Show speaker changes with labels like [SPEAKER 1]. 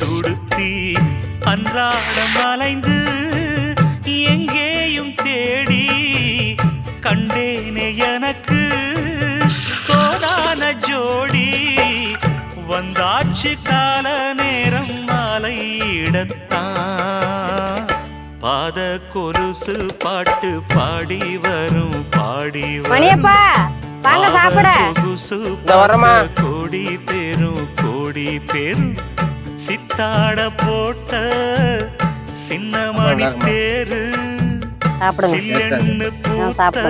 [SPEAKER 1] சுடுத்தி அன்றாடம் அலைந்து எங்கேயும் தேடி கண்டேனே எனக்கு கோடான ஜோடி வந்தாச்சு கால நேரம் மாலையிடத்தான் பாத கொலுசு பாட்டு பாடி வரும் பாடி
[SPEAKER 2] மணியப்பா வாங்க சாப்பிட.
[SPEAKER 1] சொகுசு கோடி பேரும் சித்தாட போட்ட சின்ன மணி தேரு சில்லெண்ணு பூத்த